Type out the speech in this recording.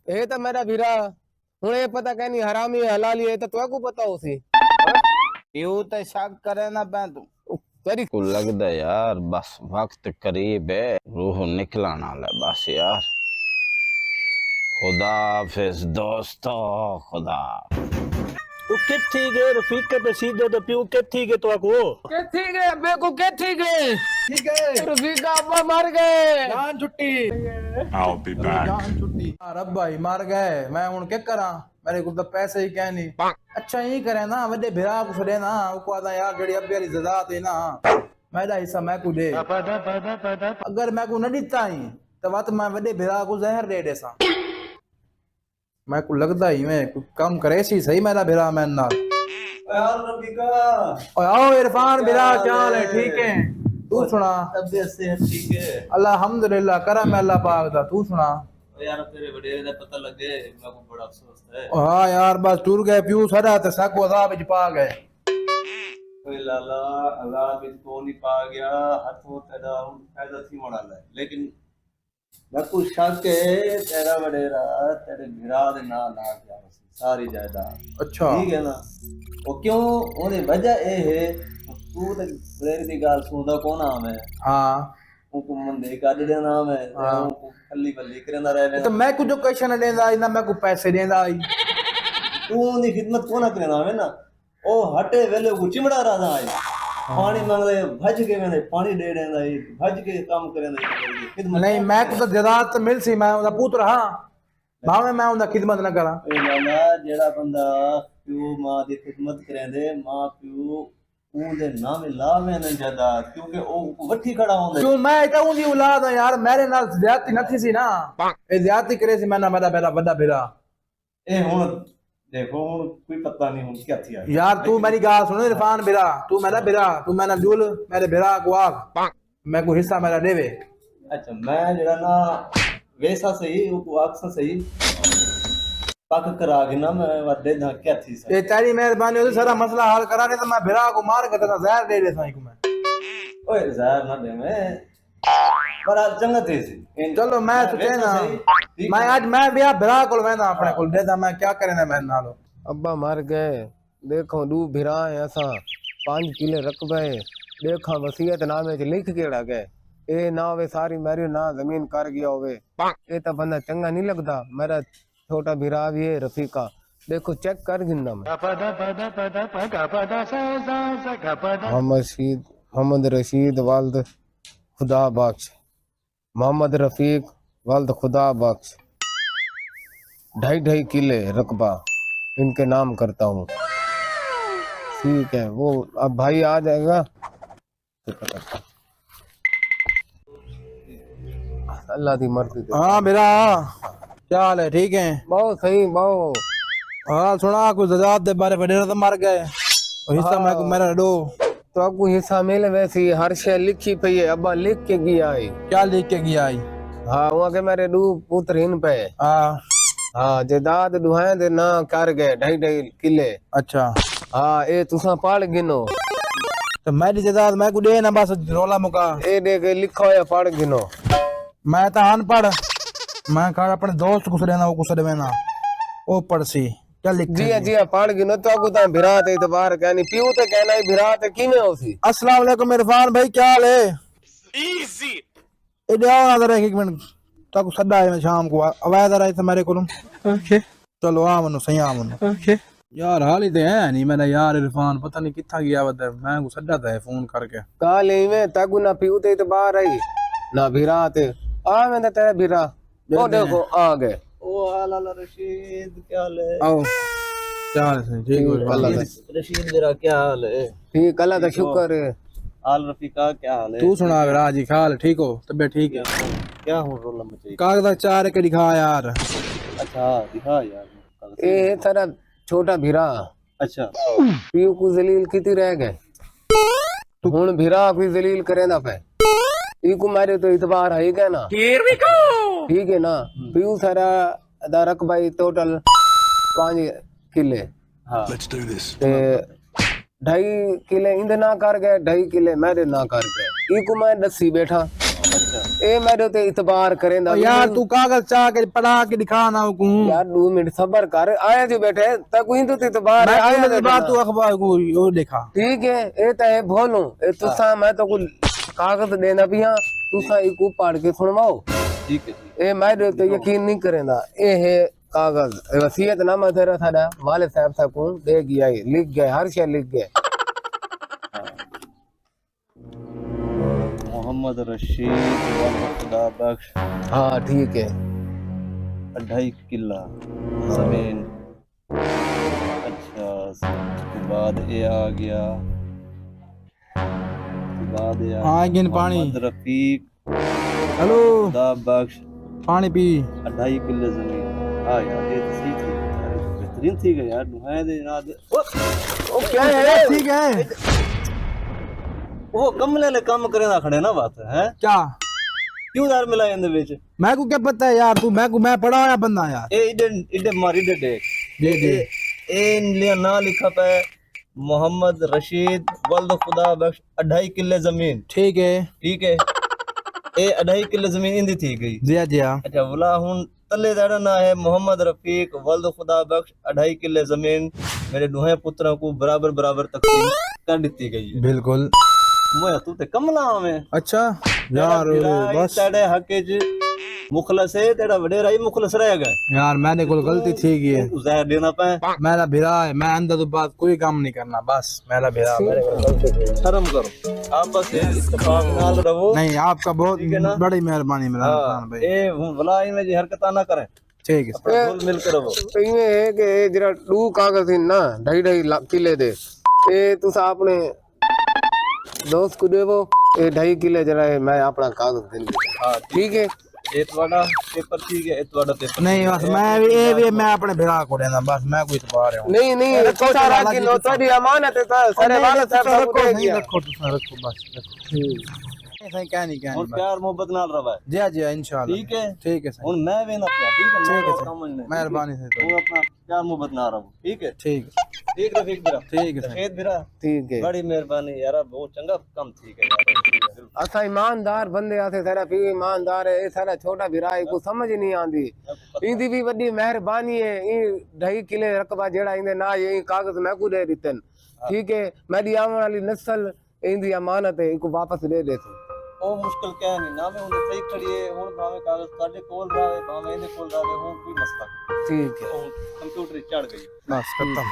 ये तो मेरा भीरा हूं ये पता कहनी हरामी है हलाली है तो को पता हो सी प्यू तो शक करे ना मैं तू तेरी को लगदा यार बस वक्त करीब है रूह निकलना है बस यार खुदा हाफिज दोस्तों खुदा तू किथे गए रफीक के पे सीधे तो प्यू किथे गए तो को केथी गए अबे को केथी गए ठीक है रफीका अब्बा मर गए जान छुट्टी I'll be back. जान छुट्टी रब भाई मर गए मैं हुन क्या करा मेरे को तो पैसे ही कहनी अच्छा ही करे ना वड्डे भिरा को छड़े ना को आदा यार जेडी अब्बे वाली ज़ात है ना मेरा हिस्सा मैं को दे अगर मैं को न दिता ही तो वत मैं वड्डे भिरा को जहर दे देसा मैं को लगदा ही मैं कम करे सी सही मेरा भिरा मैं नाल यार रफीका ओए आओ इरफान भिरा क्या हाल है ठीक है तू सुना तबीयत से ठीक है अल्हम्दुलिल्लाह करम है अल्लाह पाक दा तू सुना यार तेरे वडेरे दा पता लगे मेरे को बड़ा अफसोस है हाँ यार बस टूर गए प्यू सारा ते साको अजाब विच पा गए ओए लाला अजाब विच को नहीं पा गया हाथों तेरा फायदा थी मोड़ा ले लेकिन मैं को शक है तेरा वडेरा तेरे भिरा दे ना ला गया सारी जायदाद अच्छा ठीक है ना वो क्यों ओने वजह ए है तू ते वडेरे दी गाल सुनदा कौन आम है हाँ उनको मंदे काट दे नाम है उनको खल्ली बल्ली करंदा रहे तो मैं कुछ क्वेश्चन देंदा आई ना मैं को पैसे देंदा आई तू उनकी खिदमत को ना करना है ना ओ हटे वेले को चिमड़ा राजा आई पानी मांगले भज के मैंने पानी दे देना है भज के काम करना है खिदमत नहीं मैं को तो जदात मिल सी मैं उदा पुत्र हां भावे मैं उदा खिदमत ना करा ए लाला जेड़ा बंदा प्यू मां दी खिदमत करेंदे मां प्यू उनदे नाम लावे न ज्यादा क्योंकि ओ वठी खड़ा होंदे क्यों मैं तो उनकी औलाद हूं यार मेरे नाल ज्यादती नथी सी ना ए ज्यादती करे सी मैं ना मेरा बेटा बड़ा भिरा ए हुन देखो कोई पता नहीं हुन क्या थी यार तू मेरी गाल सुन इरफान भिरा तू मेरा भिरा तू मेरा जुल मेरे भिरा को आग मैं को हिस्सा मेरा देवे अच्छा मैं जेड़ा ना वैसा सही वो अक्सर सही पक करा के ना मैं वड्डे ना क्या थी सर ये तेरी मेहरबानी हो सारा मसला हल करा नहीं तो मैं भिरा को मार के तेरा जहर दे दे साई को मैं ओए जहर ना दे मैं पर चंगा थे सी चलो मैं सोचे ना मैं आज मैं बिया भिरा को वेना अपने को देदा मैं क्या करे मैं नालो अब्बा मर गए देखो दू भिरा है असा 5 किले रकबे देखा वसीयत नामे च लिख केड़ा गए ए ना वे सारी मेरी ना जमीन कर गया होवे ए तो बंदा चंगा नहीं लगता मेरा छोटा भिरा भी है रफीका देखो चेक कर गिनना मैं मोहम्मद रशीद वाल्द खुदा बख्श मोहम्मद रफीक वाल्द खुदा बख्श 2.5 किले रकबा इनके नाम करता हूँ ठीक है वो अब भाई आ जाएगा अल्लाह दी मर्जी हां मेरा क्या हाल है ठीक है बहुत सही बहुत हां सुना कुछ ज़ात दे बारे वडेरा तो मर गए और हिस्सा मैं को मेरा दो तो आपको हिस्सा मिले वैसी हर शय लिखी पई है अब्बा लिख के गया है क्या लिख के गया आई हाँ वहाँ के मेरे दो पुत्र इन पे हां हाँ जदाद दुहाए दे ना कर गए 2.5 किले अच्छा हाँ ए तुसा पढ़ गिनो तो मेरी जदाद मैं को दे ना बस रोला मुका ए दे के लिखो या पढ़ गिनो मैं तो अनपढ़ मैं खा अपने दोस्त को देना वो कुछ देना ओ पड़सी क्या लिख जी पढ़ गिनो तो आपको ता भिरात इतबार कहनी पियो तो कहना है भिरात किने होसी अस्सलाम वालेकुम इरफान भाई क्या हाल है इजी ए आओ जरा एक मिनट तक सदा है मैं शाम को आवाज आ रही थी मेरे को ओके चलो आ मनो सही आ मनो ओके यार हाल ही तो है नहीं मेरा यार इरफान पता नहीं कितना गया बता मैं को सदा था फोन करके काल में तगु ना पियो तो इतबार आई ना भिरात आ मैं ते भिरा ओ देखो आ गए ओ लाला रशीद क्या हाल है आओ क्या हाल है ठीक हो अल्लाह रशीद मेरा क्या हाल है ठीक अल्लाह का शुक्र है आल रफीका क्या हाल है तू सुना राजी ख्याल ठीक हो तबीयत ठीक है क्या हो रोला मचाई कागज चार के दिखा यार अच्छा दिखा यार ए तेरा छोटा भिरा अच्छा पियो को जलील किती रह गए हुन भिरा कोई जलील करे ना पे इको मारे तो इतबार है क्या ना हियर वी गो ठीक है ना पियो सारा दा रकबा टोटल 5 किले हाँ Let's do this. ते 2.5 किले इंदे ना कर गए 2.5 किले मेरे ना कर गए इको मैं दसी बैठा ए मेरे ते इतबार करेंदा यार तू कागज चाह के पढ़ा के दिखा ना को यार 2 मिनट सबर कर आया जो बैठे तक ही तो इतबार मैं आया आया बात तू अखबार को वो देखा ठीक है ए ते भोलू ए तुसा मैं तो कुल कागज देना पिया तुसा इको पढ़ के सुनवाओ ठीक है ए मेरे ते यकीन नहीं करेंदा ए है कागज वसीयतनामा तेरा थाड़ा वाले साहब साहब को दे गया लिख गए हर शय लिख गए मोहम्मद रशीद खुदा बख्श हाँ ठीक है 2.5 किला जमीन। अच्छा उसके बाद ये आ गया, उसके बाद ये हाँ गिन पानी मोहम्मद रफीक हेलो खुदा बख्श पानी पी 2.5 किले जमीन। हाँ यार ये तो सही थी यार, ये तो बेहतरीन थी यार दुहाए दे ना दे। ओ क्या है ठीक है वो कमले ने काम करे ना खड़े ना बात है क्या क्यों यार मिला इन विच मैं को क्या पता है यार तू मैं पढ़ा हुआ बंदा यार ए इडे इडे मारी दे दे दे दे ए लिया ना लिखा पे मोहम्मद रशीद वल्द खुदा बख्श 2.5 किले जमीन। ठीक है ठीक है ए 2.5 किले जमीन इंदी थी गई जिया जिया अच्छा बोला हुन तले जड़ा ना है मोहम्मद रफीक वल्द खुदा बख्श 2.5 किले जमीन मेरे दुहे पुत्रों को बराबर बराबर तकसीम कर दी गई है। बिल्कुल मैं तू ते कमला में अच्छा यार बस तेरे हक च मुखलस है तेरा वडेरा ही मुखलस रहेगा यार मैंने कोई गलती थी की है तू जहर देना पे मेरा भिरा है मैं अंदर तो बात कोई काम नहीं करना बस मेरा भिरा मेरे को गलती थी शर्म करो आप बस इत्तेफाक नाल रहो। नहीं आपका बहुत ठीक है ना? बड़ी मेहरबानी मेरा हाँ, भाई ए भलाई में जी हरकत ना करें ठीक है अपना घुल मिल के रहो। इवें है कि ए जरा 2 कागज इन ना 2.5 किले दे ए तुसा अपने दोस्त को देवो ए 2.5 किले जरा है मैं अपना कागज देंगे। हाँ ठीक है ये तुम्हारा पेपर ठीक है, ये तुम्हारा पेपर नहीं बस मैं भी ये भी मैं अपने भिरा को देना बस मैं कोई इतबार है नहीं नहीं तुसा रख लो तोड़ी अमानत है तो सारे वाले साहब सब रखो दे नहीं दिया रखो तुम रखो बस रखो ऐसा क्या नहीं और प्यार मोहब्बत नाल रहा है जी जी इंशाल्लाह ठीक है। ठीक है सर हुन मैं भी ना पिया ठीक है ठीक है मैं सर। समझ नहीं मेहरबानी से तू अपना प्यार मोहब्बत ना रहो ठीक है। ठीक ठीक रफीक बिरा ठीक है सर रशीद बिरा ठीक है बड़ी मेहरबानी यार बहुत चंगा कम ठीक है यार। असा ईमानदार बंदे आसे सारा पी ईमानदार है ए सारा छोटा भिरा को समझ नहीं आंदी इंदी भी वड्डी मेहरबानी है ई 2.5 किले रकबा जेड़ा इंदे ना ये कागज मैं को दे दितन ठीक है मेरी आने वाली नस्ल इंदी अमानत है इको वापस दे दे तू ओ मुश्किल क्या नहीं ना मैं उन्हें सही खड़ी है हुन भावे कागज काडे कोल रावे भावे इने कोल रावे हुन कोई मसला ठीक है कंप्यूटर चढ़ गई बस खत्म